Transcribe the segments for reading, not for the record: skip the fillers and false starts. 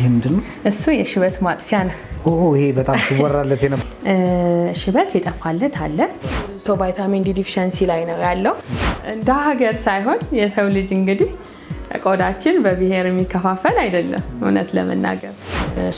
ምንድነው? እሱ የሽበት ማጥፊያ ነው። ይሄ በጣም ሲወራለት የነበረ ሽበት ይጠፋለት አለ። ቫይታሚን ዲ ዲፊሸንሲ ላይ ነው ያለው። እንደ ሀገር ሳይሆን የሰው ልጅ እንግዲህ ቆዳችን በብሔር የሚከፋፈል አይደለም። እውነት ለመናገር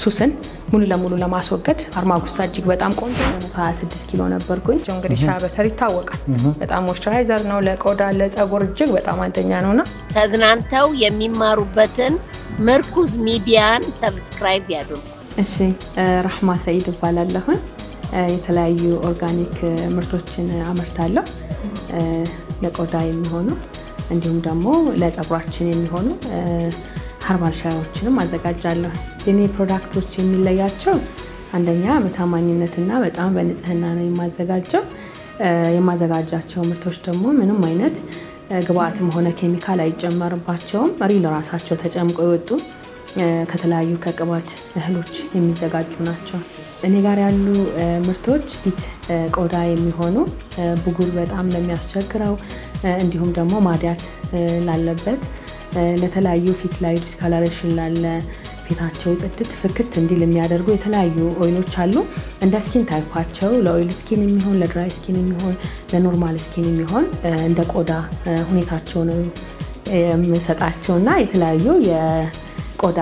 ሱስን ሙሉ ለሙሉ ለማስወገድ አርማጉሳ እጅግ በጣም ቆንጆ ነው። 26 ኪሎ ነበርኩኝ። እንግዲህ ሻያ በተር ይታወቃል። በጣም ሞይስቸራይዘር ነው ለቆዳ ለፀጉር እጅግ በጣም አንደኛ ነውና ተዝናንተው የሚማሩበትን ምርኩዝ ሚዲያን ሰብስክራይብ ያድርጉ። እሺ ራህማ ሰይድ እባላለሁ። የተለያዩ ኦርጋኒክ ምርቶችን አመርታለሁ። ለቆዳ የሚሆኑ እንዲሁም ደግሞ ለፀጉራችን የሚሆኑ ሀርባል ሻዮችንም አዘጋጃለሁ። የኔ ፕሮዳክቶች የሚለያቸው አንደኛ በታማኝነትና በጣም በንጽህና ነው የማዘጋጀው። የማዘጋጃቸው ምርቶች ደግሞ ምንም አይነት ግብአትም ሆነ ኬሚካል አይጨመርባቸውም። ሪል ራሳቸው ተጨምቀው የወጡ ከተለያዩ ከቅባት እህሎች የሚዘጋጁ ናቸው። እኔ ጋር ያሉ ምርቶች ፊት ቆዳ የሚሆኑ ብጉር በጣም ለሚያስቸግረው እንዲሁም ደግሞ ማዲያት ላለበት ለተለያዩ ፊት ላይ ዲስካለሬሽን ላለ ፊታቸው ጽድት ፍክት እንዲል የሚያደርጉ የተለያዩ ኦይሎች አሉ። እንደ ስኪን ታይፓቸው ለኦይል ስኪን የሚሆን ለድራይ ስኪን የሚሆን ለኖርማል ስኪን የሚሆን እንደ ቆዳ ሁኔታቸው ነው የምሰጣቸው እና የተለያዩ የቆዳ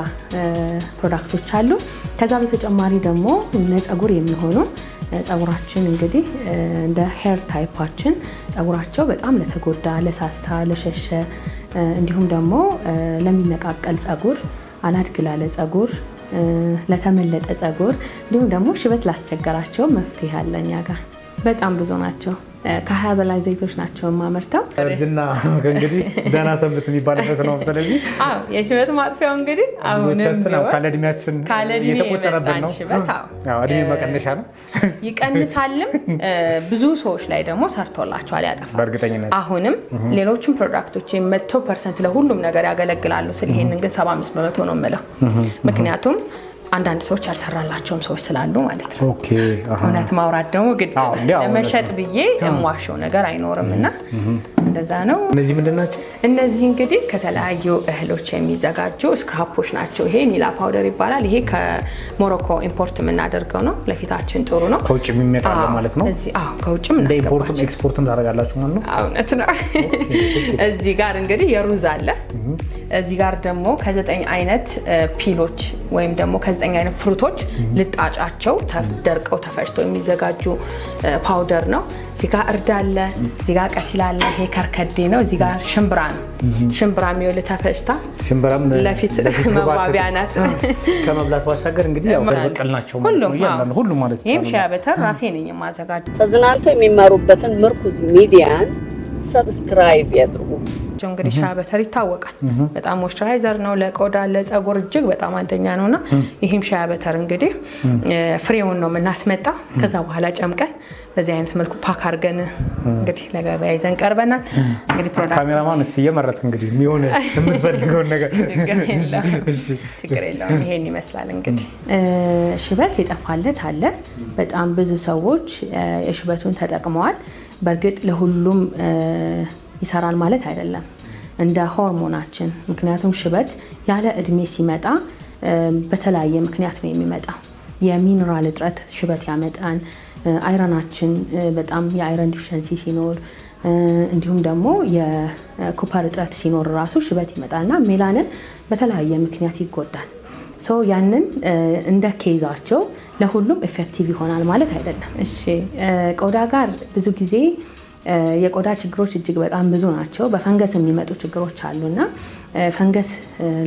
ፕሮዳክቶች አሉ። ከዛ በተጨማሪ ደግሞ ለፀጉር የሚሆኑ ፀጉራችን እንግዲህ እንደ ሄር ታይፓችን ፀጉራቸው በጣም ለተጎዳ ለሳሳ ለሸሸ እንዲሁም ደግሞ ለሚነቃቀል ፀጉር አላድግ ላለ ፀጉር ለተመለጠ ፀጉር እንዲሁም ደግሞ ሽበት ላስቸገራቸው መፍትሄ አለ እኛ ጋር። በጣም ብዙ ናቸው። ከ20 በላይ ዘይቶች ናቸው የማመርተው። እርጅና እንግዲህ ደህና ሰንብት የሚባልበት ነው። ስለዚህ የሽበት ማጥፊያው እንግዲህ አሁንም ካለ እድሜያችን እየተቆጠረብን ነው። እድሜ መቀነሻ ነው ይቀንሳልም። ብዙ ሰዎች ላይ ደግሞ ሰርቶላቸዋል ያጠፋል በእርግጠኝነት። አሁንም ሌሎችም ፕሮዳክቶች 100% ለሁሉም ነገር ያገለግላሉ። ስለ ይሄንን ግን 75% ነው የምለው። ምክንያቱም አንዳንድ ሰዎች ያልሰራላቸውም ሰዎች ስላሉ ማለት ነው። እውነት ማውራት ደግሞ ግድ ለመሸጥ ብዬ የሟሸው ነገር አይኖርም እና እንደዛ ነው። እነዚህ ምንድን ናቸው? እነዚህ እንግዲህ ከተለያዩ እህሎች የሚዘጋጁ ስክራፖች ናቸው። ይሄ ኒላ ፓውደር ይባላል። ይሄ ከሞሮኮ ኢምፖርት የምናደርገው ነው። ለፊታችን ጥሩ ነው። ከውጭ የሚመጣ ማለት ነው። ከውጭም ኢምፖርትም ኤክስፖርትም ታደርጋላችሁ ማለት ነው? እውነት ነው። እዚህ ጋር እንግዲህ የሩዝ አለ። እዚህ ጋር ደግሞ ከ9 አይነት ፒሎች ወይም ደግሞ ከ9 አይነት ፍሩቶች ልጣጫቸው ደርቀው ተፈጭተው የሚዘጋጁ ፓውደር ነው። እዚህ ጋር እርድ አለ። እዚህ ጋር ቀሲል አለ። ይሄ ከርከዴ ነው። እዚህ ጋር ሽምብራ ነው። ሽምብራ የሚውል ተፈጭታ ለፊት መዋቢያ ናት። ከመብላት ባሻገር እንግዲህ ያው በቀል ናቸው ሁሉ ማለት ነው። ይሄም ሻያ በተር ራሴ ነኝ የማዘጋጀው። ተዝናንተው የሚማሩበትን ምርኩዝ ሚዲያን ሰብስክራይብ ያድርጉ። እንግዲህ ሻያ በተር ይታወቃል። በጣም ሞይስቸራይዘር ነው ለቆዳ ለፀጉር እጅግ በጣም አንደኛ ነውና ይሄም ሻያ በተር እንግዲህ ፍሬውን ነው የምናስመጣ። ከዛ በኋላ ጨምቀን በዚህ አይነት መልኩ ፓክ አድርገን እንግዲህ ለገበያ ይዘን ቀርበናል። እንግዲህ ፕሮዳክት ካሜራማን እየመረጥ እንግዲህ የሚሆነ የምትፈልገው ነገር ችግር የለውም። ይሄን ይመስላል እንግዲህ ሽበት ይጠፋለት አለ። በጣም ብዙ ሰዎች የሽበቱን ተጠቅመዋል። በእርግጥ ለሁሉም ይሰራል ማለት አይደለም፣ እንደ ሆርሞናችን። ምክንያቱም ሽበት ያለ እድሜ ሲመጣ በተለያየ ምክንያት ነው የሚመጣ። የሚኒራል እጥረት ሽበት ያመጣን፣ አይረናችን በጣም የአይረን ዲፊሸንሲ ሲኖር እንዲሁም ደግሞ የኩፐር እጥረት ሲኖር ራሱ ሽበት ይመጣልና ሜላንን በተለያየ ምክንያት ይጎዳል። ያንን እንደ ኬዛቸው ለሁሉም ኤፌክቲቭ ይሆናል ማለት አይደለም። እሺ ቆዳ ጋር ብዙ ጊዜ የቆዳ ችግሮች እጅግ በጣም ብዙ ናቸው። በፈንገስ የሚመጡ ችግሮች አሉና ፈንገስ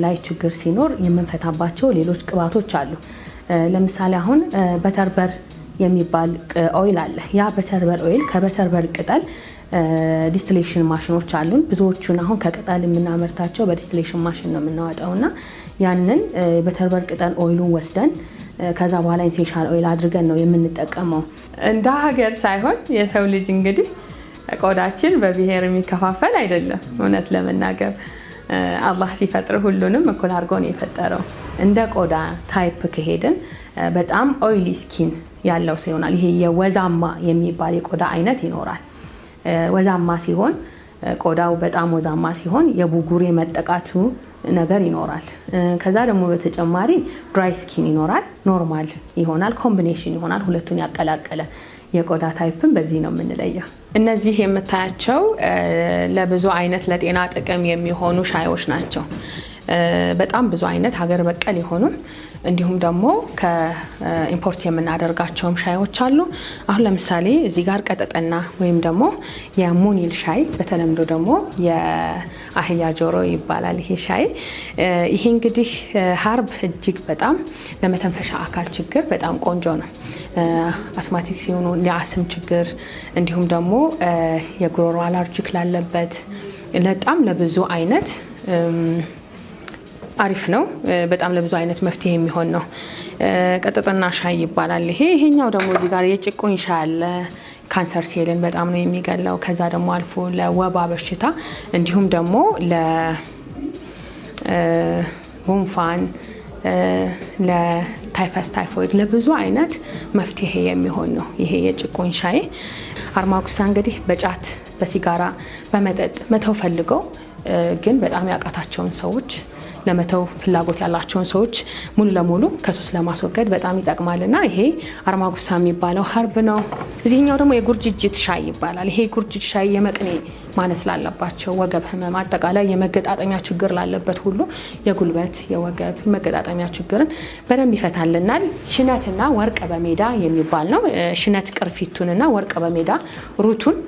ላይ ችግር ሲኖር የምንፈታባቸው ሌሎች ቅባቶች አሉ። ለምሳሌ አሁን በተርበር የሚባል ኦይል አለ። ያ በተርበር ኦይል ከበተርበር ቅጠል ዲስቲሌሽን ማሽኖች አሉን። ብዙዎቹን አሁን ከቅጠል የምናመርታቸው በዲስቲሌሽን ማሽን ነው የምናወጣውና ያንን በተርበር ቅጠል ኦይሉን ወስደን ከዛ በኋላ ኢንሴንሻል ኦይል አድርገን ነው የምንጠቀመው። እንደ ሀገር ሳይሆን የሰው ልጅ እንግዲህ ቆዳችን በብሔር የሚከፋፈል አይደለም። እውነት ለመናገር አላህ ሲፈጥር ሁሉንም እኩል አድርጎ ነው የፈጠረው። እንደ ቆዳ ታይፕ ከሄድን በጣም ኦይሊ ስኪን ያለው ሰው ይሆናል። ይሄ የወዛማ የሚባል የቆዳ አይነት ይኖራል። ወዛማ ሲሆን ቆዳው በጣም ወዛማ ሲሆን የቡጉር የመጠቃቱ ነገር ይኖራል። ከዛ ደግሞ በተጨማሪ ድራይ ስኪን ይኖራል፣ ኖርማል ይሆናል፣ ኮምቢኔሽን ይሆናል። ሁለቱን ያቀላቀለ የቆዳ ታይፕን በዚህ ነው የምንለየው። እነዚህ የምታያቸው ለብዙ አይነት ለጤና ጥቅም የሚሆኑ ሻዮች ናቸው። በጣም ብዙ አይነት ሀገር በቀል የሆኑ እንዲሁም ደግሞ ከኢምፖርት የምናደርጋቸውም ሻዮች አሉ። አሁን ለምሳሌ እዚህ ጋር ቀጠጠና ወይም ደግሞ የሙኒል ሻይ በተለምዶ ደግሞ የአህያ ጆሮ ይባላል። ይሄ ሻይ ይሄ እንግዲህ ሀርብ እጅግ በጣም ለመተንፈሻ አካል ችግር በጣም ቆንጆ ነው። አስማቲክ ሲሆኑ ለአስም ችግር እንዲሁም ደግሞ የጉሮሮ አለርጂክ ላለበት በጣም ለብዙ አይነት አሪፍ ነው። በጣም ለብዙ አይነት መፍትሄ የሚሆን ነው። ቀጠጠና ሻይ ይባላል። ይሄኛው ደግሞ እዚህ ጋር የጭቁኝ ሻይ አለ። ካንሰር ሴልን በጣም ነው የሚገለው። ከዛ ደግሞ አልፎ ለወባ በሽታ እንዲሁም ደግሞ ለጉንፋን፣ ለታይፈስ፣ ታይፎይድ ለብዙ አይነት መፍትሄ የሚሆን ነው ይሄ የጭቁኝ ሻይ። አርማጉሳ እንግዲህ በጫት በሲጋራ በመጠጥ መተው ፈልገው ግን በጣም ያቃታቸውን ሰዎች ለመተው ፍላጎት ያላቸውን ሰዎች ሙሉ ለሙሉ ከሱስ ለማስወገድ በጣም ይጠቅማልና ይሄ አርማጉሳ የሚባለው ሀርብ ነው። እዚህኛው ደግሞ የጉርጅጅት ሻይ ይባላል። ይሄ ጉርጅጅት ሻይ የመቅኔ ማነስ ላለባቸው፣ ወገብ ህመም፣ አጠቃላይ የመገጣጠሚያ ችግር ላለበት ሁሉ የጉልበት የወገብ መገጣጠሚያ ችግርን በደንብ ይፈታልናል። ሽነትና ወርቅ በሜዳ የሚባል ነው። ሽነት ቅርፊቱንና ወርቅ በሜዳ ሩቱን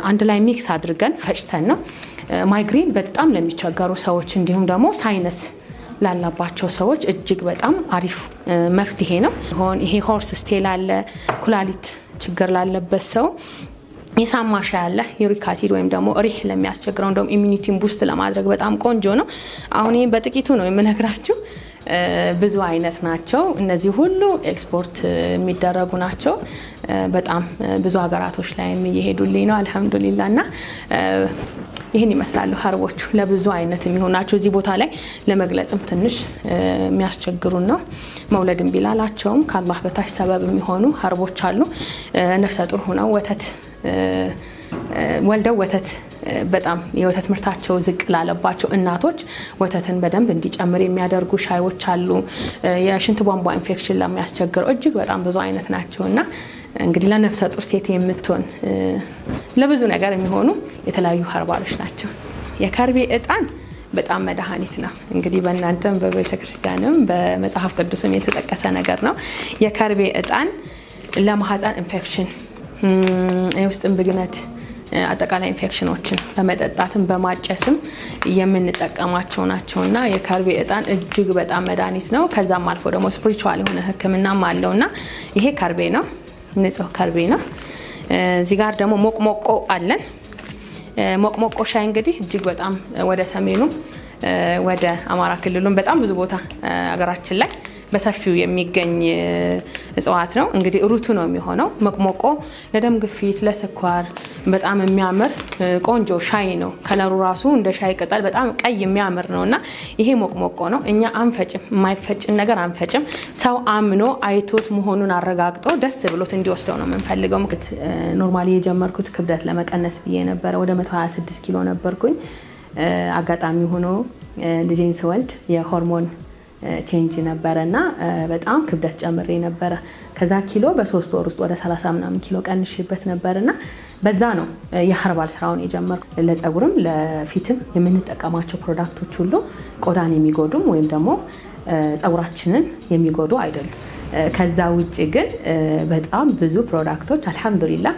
አንድ ላይ ሚክስ አድርገን ፈጭተን ነው ማይግሬን በጣም ለሚቸገሩ ሰዎች እንዲሁም ደግሞ ሳይነስ ላላባቸው ሰዎች እጅግ በጣም አሪፍ መፍትሄ ነው። ይሄ ሆርስ ስቴል አለ። ኩላሊት ችግር ላለበት ሰው የሳማ ሻይ አለ። ዩሪክ አሲድ ወይም ደግሞ ሪህ ለሚያስቸግረው እንደውም ኢሚኒቲን ቡስት ለማድረግ በጣም ቆንጆ ነው። አሁን ይሄን በጥቂቱ ነው የምነግራችሁ። ብዙ አይነት ናቸው። እነዚህ ሁሉ ኤክስፖርት የሚደረጉ ናቸው። በጣም ብዙ ሀገራቶች ላይም እየሄዱልኝ ነው አልሐምዱሊላህ። እና ይህን ይመስላሉ ሀርቦቹ። ለብዙ አይነት የሚሆኑ ናቸው። እዚህ ቦታ ላይ ለመግለጽም ትንሽ የሚያስቸግሩን ነው። መውለድም ቢላላቸውም ከአላህ በታች ሰበብ የሚሆኑ ሀርቦች አሉ። ነፍሰ ጡር ሆነው ወተት ወልደው ወተት በጣም የወተት ምርታቸው ዝቅ ላለባቸው እናቶች ወተትን በደንብ እንዲጨምር የሚያደርጉ ሻዮች አሉ። የሽንት ቧንቧ ኢንፌክሽን ለሚያስቸግረው እጅግ በጣም ብዙ አይነት ናቸው እና እንግዲህ ለነፍሰ ጡር ሴት የምትሆን ለብዙ ነገር የሚሆኑ የተለያዩ ሀርባሎች ናቸው። የከርቤ እጣን በጣም መድኃኒት ነው። እንግዲህ በእናንተም በቤተ ክርስቲያንም በመጽሐፍ ቅዱስም የተጠቀሰ ነገር ነው። የከርቤ እጣን ለማህፀን ኢንፌክሽን፣ የውስጥ ብግነት፣ አጠቃላይ ኢንፌክሽኖችን በመጠጣትም በማጨስም የምንጠቀማቸው ናቸውና የከርቤ እጣን እጅግ በጣም መድኃኒት ነው። ከዛም አልፎ ደግሞ ስፒሪቹዋል የሆነ ሕክምናም አለውና ይሄ ከርቤ ነው፣ ንጹህ ከርቤ ነው። እዚህ ጋር ደግሞ ሞቅሞቆ አለን። ሞቅሞቆ ሻይ እንግዲህ እጅግ በጣም ወደ ሰሜኑ ወደ አማራ ክልሉም በጣም ብዙ ቦታ ሀገራችን ላይ በሰፊው የሚገኝ እጽዋት ነው። እንግዲህ ሩቱ ነው የሚሆነው። ሞቅሞቆ ለደም ግፊት፣ ለስኳር በጣም የሚያምር ቆንጆ ሻይ ነው። ከለሩ ራሱ እንደ ሻይ ቅጠል በጣም ቀይ የሚያምር ነውና ይሄ ሞቅሞቆ ነው። እኛ አንፈጭም፣ የማይፈጭን ነገር አንፈጭም። ሰው አምኖ አይቶት መሆኑን አረጋግጦ ደስ ብሎት እንዲወስደው ነው የምንፈልገው። ኖርማሊ የጀመርኩት ክብደት ለመቀነስ ብዬ ነበረ። ወደ 126 ኪሎ ነበርኩኝ። አጋጣሚ ሆኖ ልጄን ስወልድ የሆርሞን ቼንጅ ነበረና በጣም ክብደት ጨምሬ ነበረ። ከዛ ኪሎ በ3 ወር ውስጥ ወደ 30 ምናምን ኪሎ ቀንሼበት ነበርና በዛ ነው የሀርባል ስራውን የጀመርኩ። ለፀጉርም ለፊትም የምንጠቀማቸው ፕሮዳክቶች ሁሉ ቆዳን የሚጎዱም ወይም ደግሞ ፀጉራችንን የሚጎዱ አይደሉም። ከዛ ውጪ ግን በጣም ብዙ ፕሮዳክቶች አልሐምዱሊላህ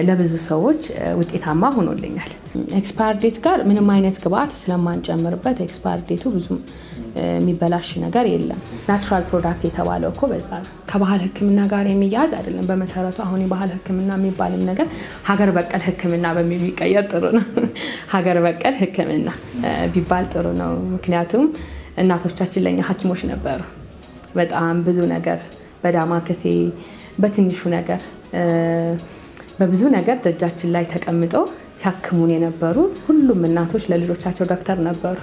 ለብዙ ሰዎች ውጤታማ ሆኖልኛል። ኤክስፓየር ዴት ጋር ምንም አይነት ግብአት ስለማንጨምርበት ኤክስፓየር ዴቱ ብዙ የሚበላሽ ነገር የለም። ናቹራል ፕሮዳክት የተባለው እኮ በዛ ነው። ከባህል ሕክምና ጋር የሚያያዝ አይደለም። በመሰረቱ አሁን የባህል ሕክምና የሚባልም ነገር ሀገር በቀል ሕክምና በሚሉ ይቀየር ጥሩ ነው። ሀገር በቀል ሕክምና ቢባል ጥሩ ነው። ምክንያቱም እናቶቻችን ለኛ ሐኪሞች ነበሩ። በጣም ብዙ ነገር በዳማከሴ በትንሹ ነገር በብዙ ነገር ደጃችን ላይ ተቀምጠው ሲያክሙን የነበሩ ሁሉም እናቶች ለልጆቻቸው ዶክተር ነበሩ።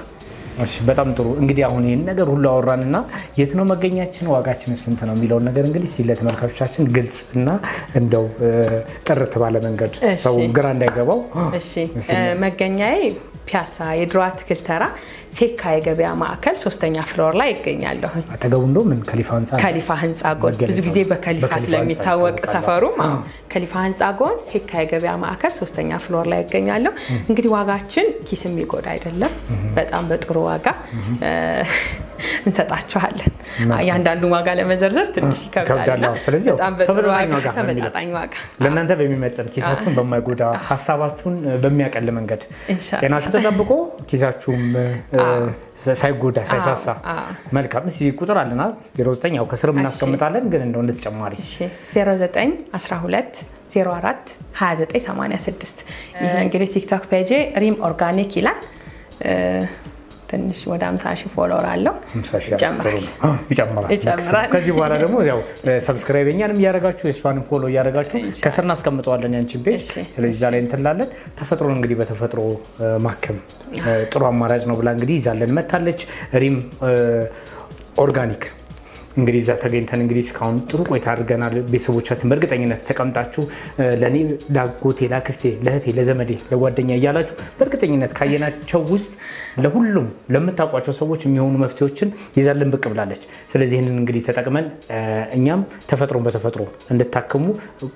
እሺ፣ በጣም ጥሩ። እንግዲህ አሁን ይህን ነገር ሁሉ አወራንና የት ነው መገኛችን፣ ዋጋችን ስንት ነው የሚለውን ነገር እንግዲህ ለተመልካቾቻችን ግልጽ እና እንደው ጥርት ባለ መንገድ ሰው ግራ እንዳይገባው። እሺ፣ መገኛዬ ፒያሳ የድሮ አትክልት ተራ ሴካ የገበያ ማዕከል 3ኛ ፍሎር ላይ ይገኛለሁ። አጠገቡ እንደው ምን ከሊፋ ህንጻ ጎን ብዙ ጊዜ በከሊፋ ስለሚታወቅ ሰፈሩ ከሊፋ ህንጻ ጎን ሴካ የገበያ ማዕከል 3ኛ ፍሎር ላይ ይገኛለሁ። እንግዲህ ዋጋችን ኪስ የሚጎዳ አይደለም። በጣም በጥሩ ዋጋ እንሰጣቸዋለን። ያንዳንዱ ዋጋ ለመዘርዘር ትንሽ ይከብዳል። ስለዚህ በጣም በጥሩ ዋጋ ተመጣጣኝ ዋጋ ለእናንተ በሚመጥን ኪሳችሁን በማይጎዳ ሐሳባችሁን በሚያቀል መንገድ ጤናችሁ ተጠብቆ ኪሳችሁም ሳይጎዳ ሳይሳሳ መልካም። እሺ ቁጥር አለና 09 ያው ከስር እናስቀምጣለን ግን እንደው እንደተጨማሪ 09 12 04 29 86 ይሄ እንግዲህ ቲክቶክ ፔጅ ሪም ኦርጋኒክ ይላል። ትንሽ ወደ 50,000 ፎሎወር አለው። ይጨምራል። ከዚህ በኋላ ደግሞ ያው ሰብስክራይብ እኛንም እያደረጋችሁ የስፓንም ፎሎ እያደረጋችሁ ከስር እናስቀምጠዋለን ያንቺን ፔጅ። ስለዚህ እዛ ላይ እንላለን። ተፈጥሮን እንግዲህ በተፈጥሮ ማከም ጥሩ አማራጭ ነው ብላ እንግዲህ ይዛለን መታለች ሪም ኦርጋኒክ። እንግዲህ እዛ ተገኝተን እንግዲህ እስካሁን ጥሩ ቆይታ አድርገናል። ቤተሰቦቻችን በእርግጠኝነት ተቀምጣችሁ ለኔ ላጎቴ ላክስቴ ለእህቴ ለዘመዴ ለጓደኛ እያላችሁ በእርግጠኝነት ካየናቸው ውስጥ ለሁሉም ለምታውቋቸው ሰዎች የሚሆኑ መፍትሄዎችን ይዛልን ብቅ ብላለች። ስለዚህ ይህንን እንግዲህ ተጠቅመን እኛም ተፈጥሮን በተፈጥሮ እንድታክሙ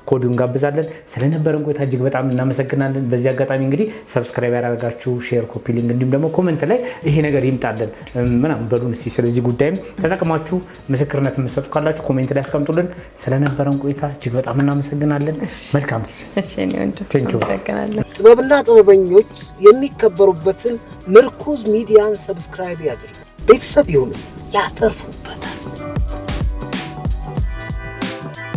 ኮዱን ጋብዛለን። ስለነበረን ቆይታ እጅግ በጣም እናመሰግናለን። በዚህ አጋጣሚ እንግዲህ ሰብስክራይብ ያደረጋችሁ ሼር፣ ኮፒ ሊንክ እንዲሁም ደግሞ ኮሜንት ላይ ይሄ ነገር ይምጣልን ምናምን በሉን። እስኪ ስለዚህ ጉዳይም ተጠቅማችሁ ምስክርነት የምትሰጡ ካላችሁ ኮሜንት ላይ አስቀምጡልን። ስለነበረን ቆይታ እጅግ በጣም እናመሰግናለን። መልካም ጊዜ። ጥበብና ጥበበኞች የሚከበሩበትን ምርኩዝ ሚዲያን ሰብስክራይብ ያድርጉ። ቤተሰብ ይሁኑ፣ ያተርፉ።